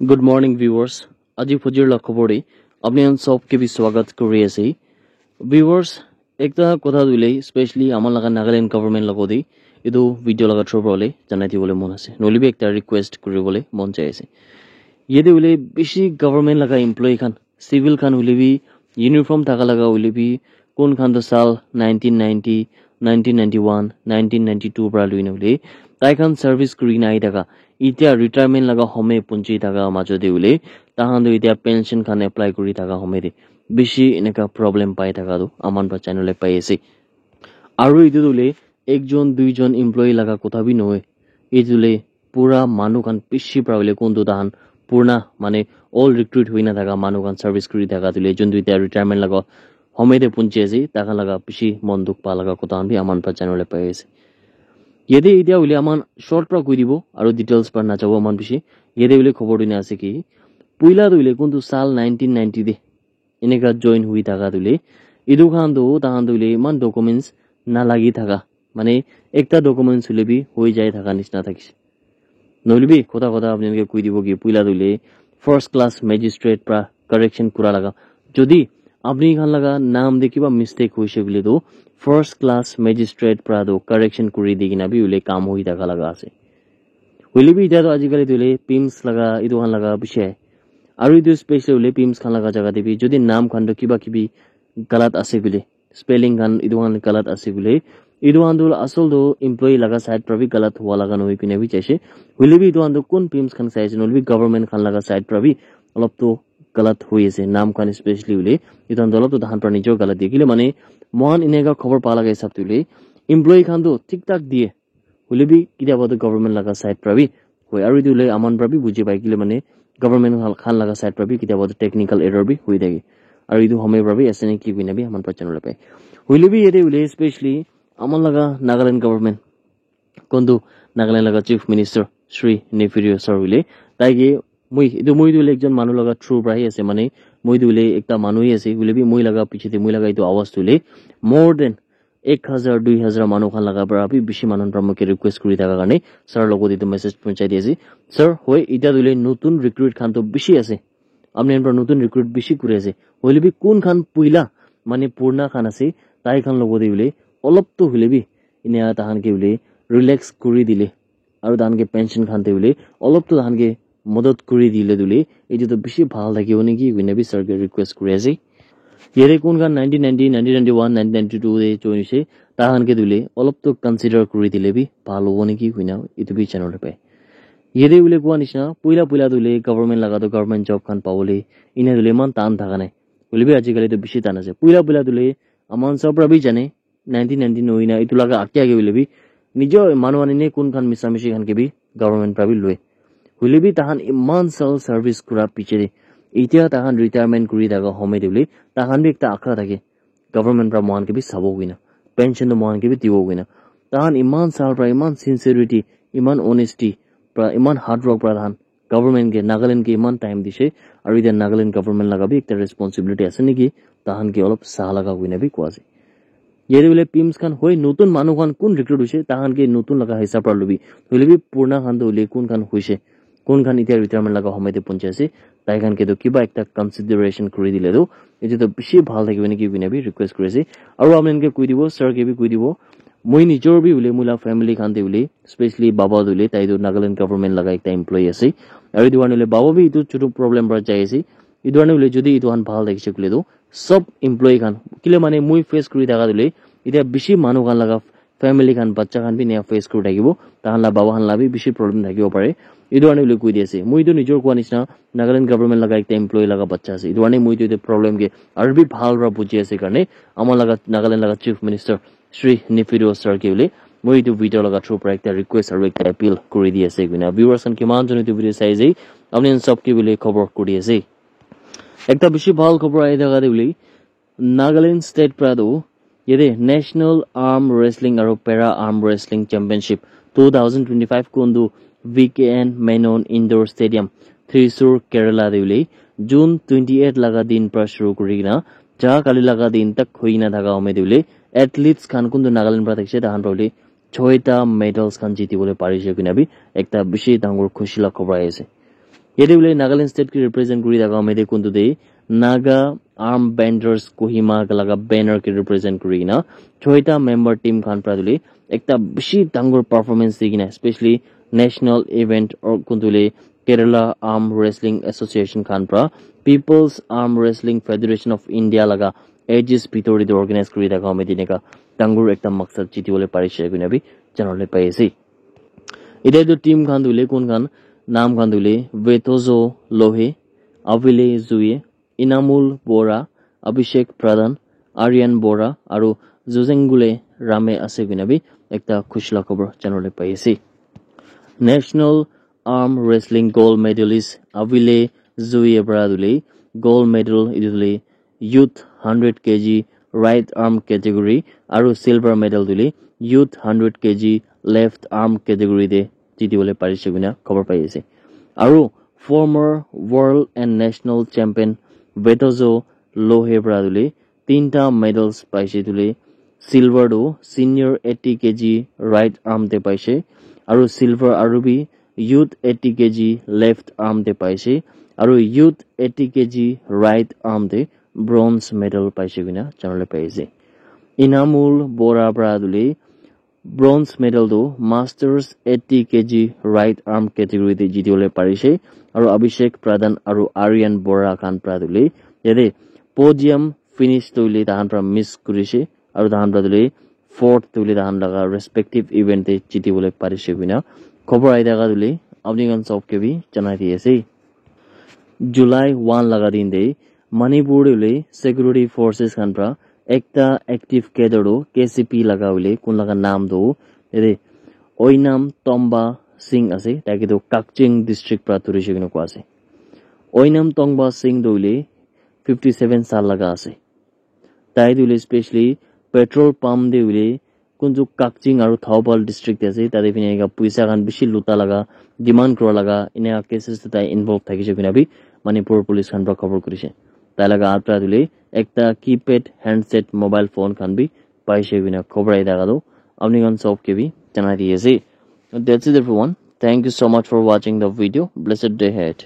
Good morning, viewers. Aji Fujir Lakhobori, apni an sob ke bhi swagat kuri ase. Viewers, ekta kotha dule, especially amal laga Nagaland government lagodi, idu video laga throw bole, janati bole mon ase. Noli bi ekta request kuri bole mon chai ase. Yede ule bishi government laga employee khan, civil khan ule bi uniform thaka laga ule bi kon khan do sal 1990, 1991, 1992 pra luina ule, tai khan service kuri na daga. Itia retirement laga home punji daga majode ule, tahan do itia pension khan apply kuri daga home de. Bishi ineka problem pai daga do, aman pa channel pai ase. Aru itu dule, ekjon duijon employee laga kotha bi noe. Itu dule, pura manu khan bishi pra ule kondu tahan, purna মানে all recruit huina daga manu kan service kuri daga dule jon duita retirement laga home de punche ase taka laga bishi monduk pa laga kota bi aman pa channel e pai ase yede idia ule aman short pra koi dibo aru details par na jabo aman bishi yede ule khobor dine ase ki puila dule kuntu sal 1990 de ineka join hui daga dule idu khan do tahan dule man documents na lagi thaga মানে একটা documents hule bi hoi jai thaga nisna thakise নলিবি কথা কথা আপনাকে কই দিব কি পুইলা দইলে first class magistrate প্রা correction করা লাগা যদি আপনি খান লাগা নাম দেখিবা মিস্টেক হইছে বলে তো ফার্স্ট ক্লাস ম্যাজিস্ট্রেট প্রা দো কারেকশন করি দিগিনা বি উলে কাম হই থাকা লাগা আছে হইলিবি এটা তো আজিকালি দইলে পিমস লাগা ইদু খান লাগা বিষয় আর ইদু স্পেশাল উলে পিমস খান লাগা জায়গা দিবি যদি নাম খান কিবা কিবি গলত আছে বলে স্পেলিং খান ইদু খান গলত আছে বলে idu andul asol do employee laga side prabi galat hua laga noi pine bi chaise huli bi idu andu kun pims khan saise nolbi government khan laga side prabi olop to galat hoise nam khan especially ule idu andu olop to dhahan pra nijo galat dikile mane mohan inega khobor pa laga hisab tule employee khan do thik tak die huli bi kidia bodo government laga side prabi hoi aru idu le aman prabi buji pai kile mane government khan laga side prabi kidia bodo technical error bi hoi dagi aru idu home prabi asene ki bina bi aman pa channel pai huli bi yede ule especially aman laga Nagaland government kondu Nagaland laga chief minister Shri Nefirio sir ule taige moi dule ekjon manu laga true brai ase mane moi dule ekta manu hi ase ule bi moi laga pichete moi laga itu awas tule more than 1000 2000 manu khan laga bara bi bishi manon pramoke request kuri daga karne sir logo ditu message punchai diase sir hoi ita dule notun recruit khan to bishi ase amne enpra notun recruit bishi kuri ase hoile bi kun khan puila mane purna khan ase tai khan logo diule অলপ তো হইলেবি ইনে তাহানকে বলে relax করি দিলে আর তাহানকে pension খানতে বলে অলপ তো তাহানকে মদত করি দিলে দুলে এই যে তো বেশি ভালো লাগিব নাকি উইনাবি স্যারকে রিকোয়েস্ট করে আছে ইয়ে কোন গান 1990 1991 1992 এ চইছে তাহানকে দিলে অলপ তো কনসিডার করি দিলে বি ভালো হবো নাকি উইনা ইউটিউব চ্যানেলে পায় ইয়ে বলে কোয়া নিছিনা পয়লা দুলে গভর্নমেন্ট লাগা তো গভর্নমেন্ট জব খান পাবলে ইনে দুলে মান টান থাকা নাই বলিবি আজিকালি তো বেশি টান আছে পয়লা দুলে আমান সব রবি জানে 1990 noina itu laga akya ge bilebi nijo manwani ne kun khan misamishi khan ke bi government prabi lue hulebi tahan iman sal service kura picheri itia tahan retirement kuri daga home debli tahan bi ekta akha thake government pra mohan ke bi sabo gina pension no mohan ke bi dibo gina tahan iman sal pra iman sincerity iman honesty pra iman hard work pra tahan government ke Nagaland ke iman time dise aru ida Nagaland government laga bi ekta responsibility ase niki tahan ke olop sa laga guina bi kwase yede bole pims khan hoi notun manu khan kun recruit hoise tahan ke notun laga hisab par lubi hole bi purna khan do le kun khan hoise kun khan itia retirement laga homaite punchase tai khan ke do kiba ekta consideration kuri dile do eje to bishi bhal thakibe niki bina bi request korese aru amen ke koi dibo sir ke bi koi dibo moi nijor bi ule mula family khan de ule especially baba dule tai do Nagaland government laga ekta employee ase aru diwan ule baba bi itu chotu problem ra jai ase idwane ule jodi iduhan bhal thakise kule do সব employee খান কিলে মানে মুই face করি থাকা দিলে এটা বেশি মানুহ খান লাগা ফ্যামিলি খান বাচ্চা খান বি নিয়া ফেস কৰি থাকিব তাহানলা বাবা খান লাবি বেশি প্ৰবলেম থাকিব পাৰে ইদুৱানে বুলি কৈ দিছে মই তো নিজৰ কোৱা নিচিনা নাগালেণ্ড গভৰ্নমেন্ট লাগা একটা এমপ্লয়ি লাগা বাচ্চা আছে ইদুৱানে মই তো প্ৰবলেম কে আৰু বি ভাল ৰা বুজি আছে কাৰণে আমাৰ লাগা নাগালেণ্ড লাগা চিফ মিনিষ্টাৰ শ্ৰী নিফিৰো সৰ কে বুলি মই তো ভিডিও লাগা থ্ৰু পৰা একটা ৰিকুৱেষ্ট আৰু একটা এপিল কৰি দি আছে কিনা ভিউৱাৰ্স খান কিমান জন তো ভিডিও চাই যাই আপুনি সব কি বুলি খবৰ কৰি আছে একটা বেশি ভালো খবর আই দেখা দিবলি নাগাল্যান্ড স্টেট প্রাদো ইয়ে ন্যাশনাল আর্ম রেসলিং আর প্যারা আর্ম রেসলিং চ্যাম্পিয়নশিপ 2025 কোন্দু VKN Menon indoor stadium Thrissur Kerala দিবলি জুন 28 লাগা দিন প্রা শুরু করি না যা কালি লাগা দিন তক হই না থাকা হমে দিবলি অ্যাথলিটস খান কোন্দু নাগাল্যান্ড প্রা থাকছে তাহান পাবলি 6টা মেডেলস খান জিতি বলে পারিছে কিনাবি একটা বেশি ডাঙর খুশি খবর আইছে yede bole Nagaland state ki represent kuri daga amede kuntu de Naga arm benders Kohima laga banner ki represent kuri na choita member team khan pra dule ekta bishi dangor performance digina especially national event or kuntule Kerala Arm Wrestling Association khan pra People's Arm Wrestling Federation of India laga ages bitori de organize kuri daga amede neka dangor ekta maksad jiti bole parise guna bi janole pai ase ide do team khan dule kun khan naam khan dule Vetozo Lohe Avile Zue Inamul Bora Abhishek Pradhan Aryan Bora aru Zuzengule Rame ase guna bi ekta khushla khobor janole pai ase National Arm Wrestling Gold Medalist Avile Zui Ebradule Gold Medal idule Youth 100 kg Right Arm category aru Silver Medal dule Youth 100 kg Left Arm category de jiti bole parise guna khobor pai ase aru former World and National Champion Vetozo Lohe Bradule tinta medals paise dule Silver do Senior 80 kg Right Arm de paise aru Silver arubi Youth 80 kg Left Arm de paise aru Youth 80 kg Right Arm de Bronze medal paise guna janole paise Inamul Bora Bradule Bronze medal do Masters 80 kg Right Arm category de jitiole parise aru Abhishek Pradhan aru Aryan Bora khan pradule yede podium finish toile tahan pra miss kurise aru tahan pradule fourth toile tahan laga respective event de jitibole parise bina khobor ai daga dule apni gan sob ke bi janai di ase July 1 laga din de Manipur dule security forces khan pra ekta active cadre do KCP laga ule kun laga naam do ede Oinam Tomba Singh ase taki do Kakching district pra turise gino ko ase Oinam Tomba Singh dole 57 sal laga ase tai dule especially petrol pump de ule kunju Kakching aru Thaubal district ase tade bine ga puisa kan bishi luta laga demand kora laga ina cases tai involve thakise bina bi Manipur police khan pra khobor kurise tai laga atra dule ekta keypad handset mobile phone khan bi paise bina khobor ai daga do apni gan sob ke bi janai di ase that's it everyone thank you so much for watching the video blessed day ahead